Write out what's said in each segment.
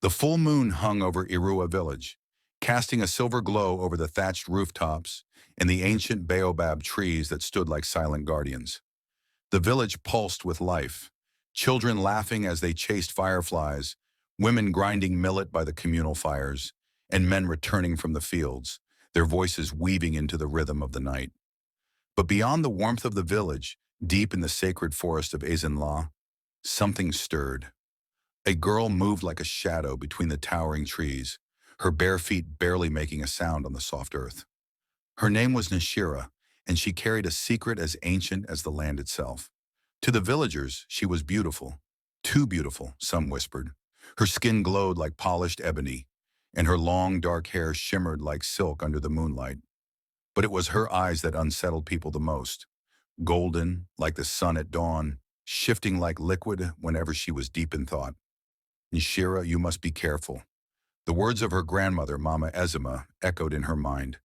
The full moon hung over Irua village, casting a silver glow over the thatched rooftops and the ancient baobab trees that stood like silent guardians. The village pulsed with life, children laughing as they chased fireflies, women grinding millet by the communal fires, and men returning from the fields, their voices weaving into the rhythm of the night. But beyond the warmth of the village, deep in the sacred forest of Azinla, something stirred. A girl moved like a shadow between the towering trees, her bare feet barely making a sound on the soft earth. Her name was Nshira, and she carried a secret as ancient as the land itself. To the villagers, she was beautiful. Too beautiful, some whispered. Her skin glowed like polished ebony, and her long, dark hair shimmered like silk under the moonlight. But it was her eyes that unsettled people the most. Golden, like the sun at dawn, shifting like liquid whenever she was deep in thought. Nshira, you must be careful. The words of her grandmother, Mama Ezima, echoed in her mind.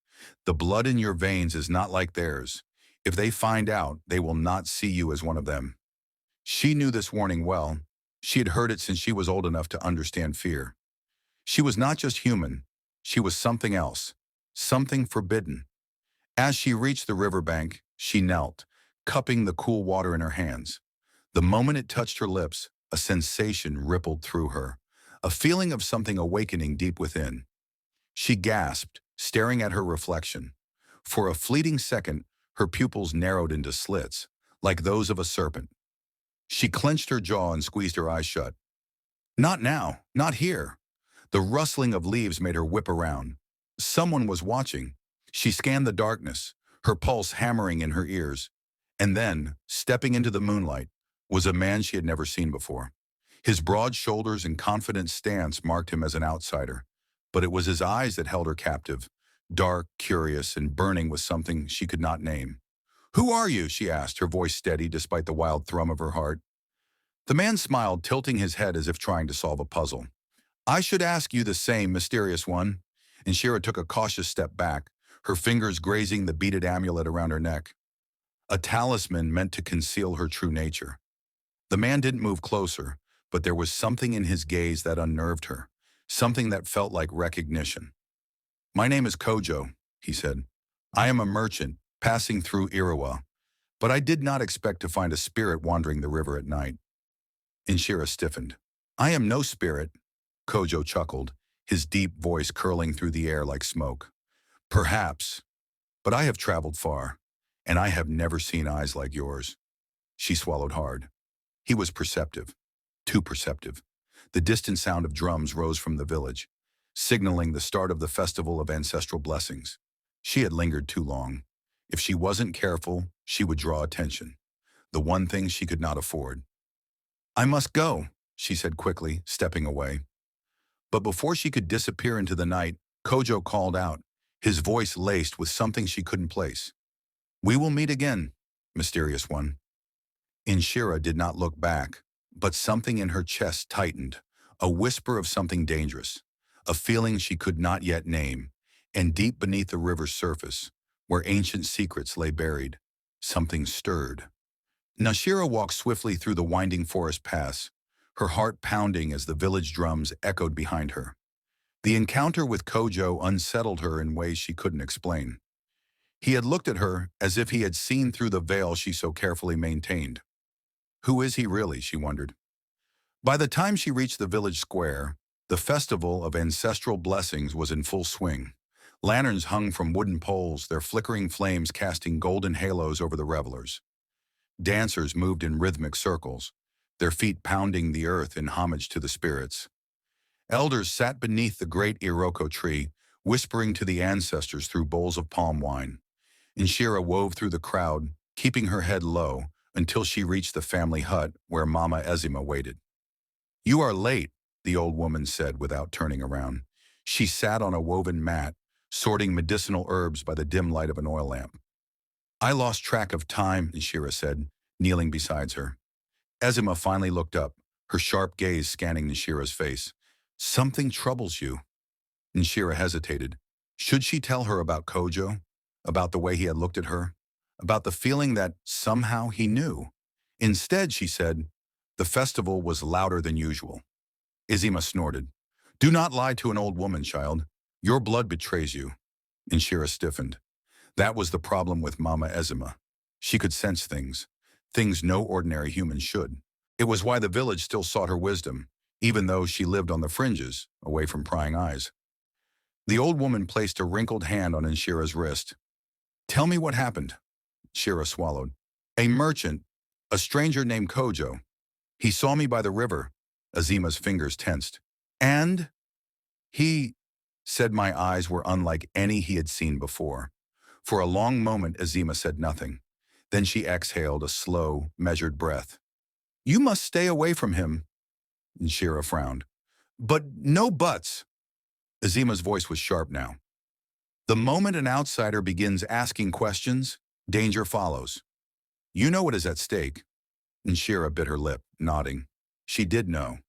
The blood in your veins is not like theirs. If they find out, they will not see you as one of them. She knew this warning well. She had heard it since she was old enough to understand fear. She was not just human. She was something else, something forbidden. As she reached the riverbank, she knelt, cupping the cool water in her hands. The moment it touched her lips, a sensation rippled through her, a feeling of something awakening deep within. She gasped, staring at her reflection. For a fleeting second, her pupils narrowed into slits, like those of a serpent. She clenched her jaw and squeezed her eyes shut. Not now, not here. The rustling of leaves made her whip around. Someone was watching. She scanned the darkness, her pulse hammering in her ears. And then, stepping into the moonlight, was a man she had never seen before. His broad shoulders and confident stance marked him as an outsider, but it was his eyes that held her captive, dark, curious, and burning with something she could not name. "Who are you?" she asked, her voice steady despite the wild thrum of her heart. The man smiled, tilting his head as if trying to solve a puzzle. "I should ask you the same, mysterious one." And Nshira took a cautious step back, her fingers grazing the beaded amulet around her neck. A talisman meant to conceal her true nature. The man didn't move closer, but there was something in his gaze that unnerved her, something that felt like recognition. "My name is Kojo," he said. "I am a merchant, passing through Irawa, but I did not expect to find a spirit wandering the river at night." Nshira stiffened. "I am no spirit," Kojo chuckled, his deep voice curling through the air like smoke. "Perhaps, but I have traveled far, and I have never seen eyes like yours." She swallowed hard. He was perceptive, too perceptive. The distant sound of drums rose from the village, signaling the start of the festival of ancestral blessings. She had lingered too long. If she wasn't careful, she would draw attention, the one thing she could not afford. "I must go," she said quickly, stepping away. But before she could disappear into the night, Kojo called out, his voice laced with something she couldn't place. "We will meet again, mysterious one." Nshira did not look back, but something in her chest tightened, a whisper of something dangerous, a feeling she could not yet name, and deep beneath the river's surface, where ancient secrets lay buried, something stirred. Nshira walked swiftly through the winding forest paths, her heart pounding as the village drums echoed behind her. The encounter with Kojo unsettled her in ways she couldn't explain. He had looked at her as if he had seen through the veil she so carefully maintained. Who is he really, she wondered. By the time she reached the village square, the festival of ancestral blessings was in full swing. Lanterns hung from wooden poles, their flickering flames casting golden halos over the revelers. Dancers moved in rhythmic circles, their feet pounding the earth in homage to the spirits. Elders sat beneath the great Iroko tree, whispering to the ancestors through bowls of palm wine. Nshira wove through the crowd, keeping her head low, until she reached the family hut where Mama Ezima waited. "You are late," the old woman said without turning around. She sat on a woven mat, sorting medicinal herbs by the dim light of an oil lamp. "I lost track of time," Nshira said, kneeling beside her. Ezima finally looked up, her sharp gaze scanning Nshira's face. "Something troubles you." Nshira hesitated. Should she tell her about Kojo? About the way he had looked at her? About the feeling that somehow he knew? Instead, she said, "The festival was louder than usual." Ezima snorted. Do not lie to an old woman, child. Your blood betrays you. Nshira stiffened. That was the problem with Mama Ezima. She could sense things, things no ordinary human should. It was why the village still sought her wisdom, even though she lived on the fringes, away from prying eyes. The old woman placed a wrinkled hand on Nshira's wrist. Tell me what happened. Nshira swallowed. A merchant, a stranger named Kojo. He saw me by the river. Azima's fingers tensed. And? He said. My eyes were unlike any he had seen before. For a long moment, Azima said nothing. Then she exhaled a slow, measured breath. You must stay away from him. Nshira frowned. But no buts. Azima's voice was sharp now. The moment an outsider begins asking questions, danger follows. You know what is at stake. Nshira bit her lip, nodding. She did know.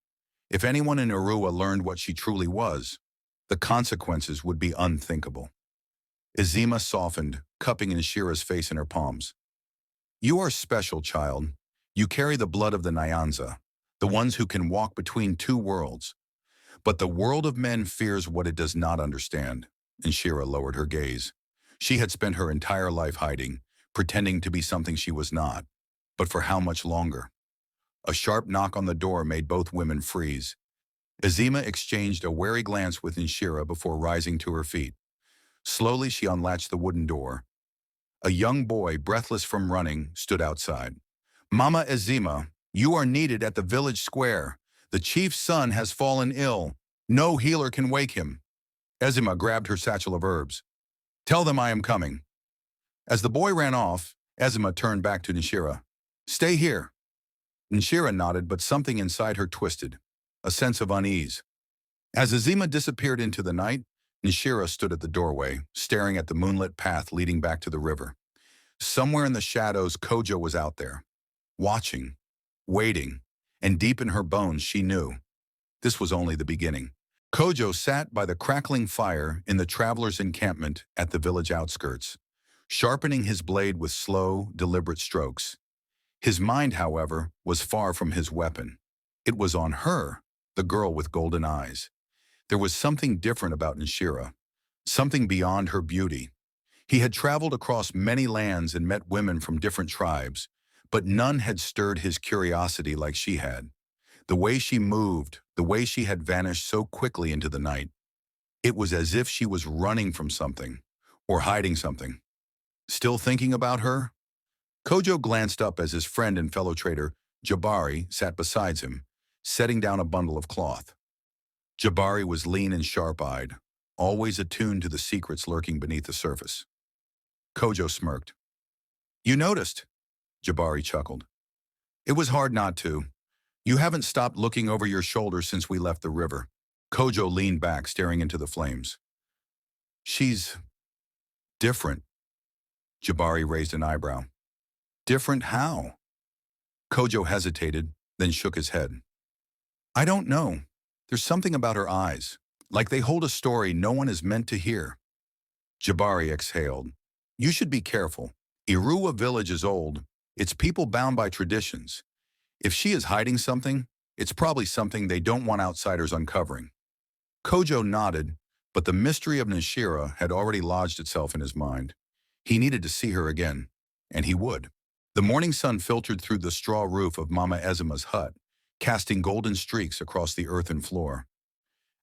If anyone in Irua learned what she truly was, the consequences would be unthinkable. Azima softened, cupping Nshira's face in her palms. You are special, child. You carry the blood of the Nyanza, the ones who can walk between two worlds. But the world of men fears what it does not understand. Nshira lowered her gaze. She had spent her entire life hiding, pretending to be something she was not. But for how much longer? A sharp knock on the door made both women freeze. Azima exchanged a wary glance with Nshira before rising to her feet. Slowly she unlatched the wooden door. A young boy, breathless from running, stood outside. Mama Azima, you are needed at the village square. The chief's son has fallen ill. No healer can wake him. Azima grabbed her satchel of herbs. Tell them I am coming. As the boy ran off, Azima turned back to Nshira. Stay here. Nshira nodded, but something inside her twisted, a sense of unease. As Azima disappeared into the night, Nshira stood at the doorway, staring at the moonlit path leading back to the river. Somewhere in the shadows, Kojo was out there, watching, waiting, and deep in her bones she knew. This was only the beginning. Kojo sat by the crackling fire in the traveler's encampment at the village outskirts, sharpening his blade with slow, deliberate strokes. His mind, however, was far from his weapon. It was on her, the girl with golden eyes. There was something different about Nshira, something beyond her beauty. He had traveled across many lands and met women from different tribes, but none had stirred his curiosity like she had. The way she moved, the way she had vanished so quickly into the night. It was as if she was running from something, or hiding something. Still thinking about her? Kojo glanced up as his friend and fellow trader, Jabari, sat beside him, setting down a bundle of cloth. Jabari was lean and sharp-eyed, always attuned to the secrets lurking beneath the surface. Kojo smirked. You noticed, Jabari chuckled. It was hard not to. You haven't stopped looking over your shoulder since we left the river. Kojo leaned back, staring into the flames. She's different. Jabari raised an eyebrow. Different how? Kojo hesitated, then shook his head. I don't know. There's something about her eyes, like they hold a story no one is meant to hear. Jabari exhaled. You should be careful. Irua village is old. It's people bound by traditions. If she is hiding something, it's probably something they don't want outsiders uncovering. Kojo nodded, but the mystery of Nshira had already lodged itself in his mind. He needed to see her again, and he would. The morning sun filtered through the straw roof of Mama Ezima's hut, casting golden streaks across the earthen floor.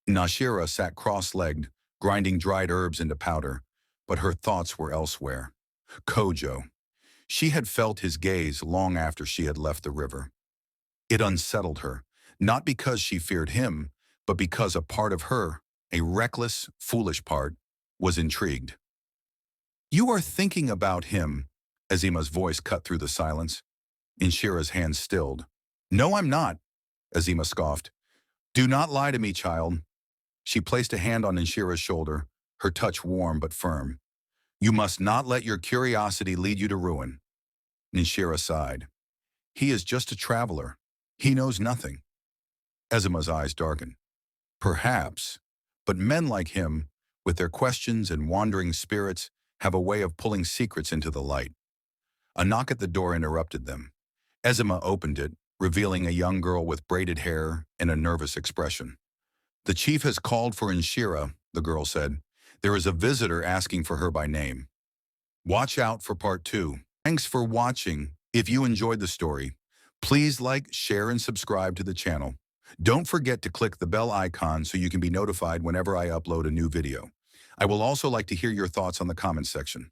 Nshira sat cross-legged, grinding dried herbs into powder, but her thoughts were elsewhere. Kojo. She had felt his gaze long after she had left the river. It unsettled her, not because she feared him, but because a part of her, a reckless, foolish part, was intrigued. You are thinking about him, Azima's voice cut through the silence. Nshira's hand stilled. No, I'm not, Azima scoffed. Do not lie to me, child. She placed a hand on Nshira's shoulder, her touch warm but firm. You must not let your curiosity lead you to ruin. Nshira sighed. He is just a traveler. He knows nothing. Azima's eyes darkened. Perhaps, but men like him, with their questions and wandering spirits, have a way of pulling secrets into the light. A knock at the door interrupted them. Azima opened it, revealing a young girl with braided hair and a nervous expression. The chief has called for Nshira, the girl said. There is a visitor asking for her by name. Watch out for part 2. Thanks for watching. If you enjoyed the story, please like, share, and subscribe to the channel. Don't forget to click the bell icon so you can be notified whenever I upload a new video. I will also like to hear your thoughts on the comments section.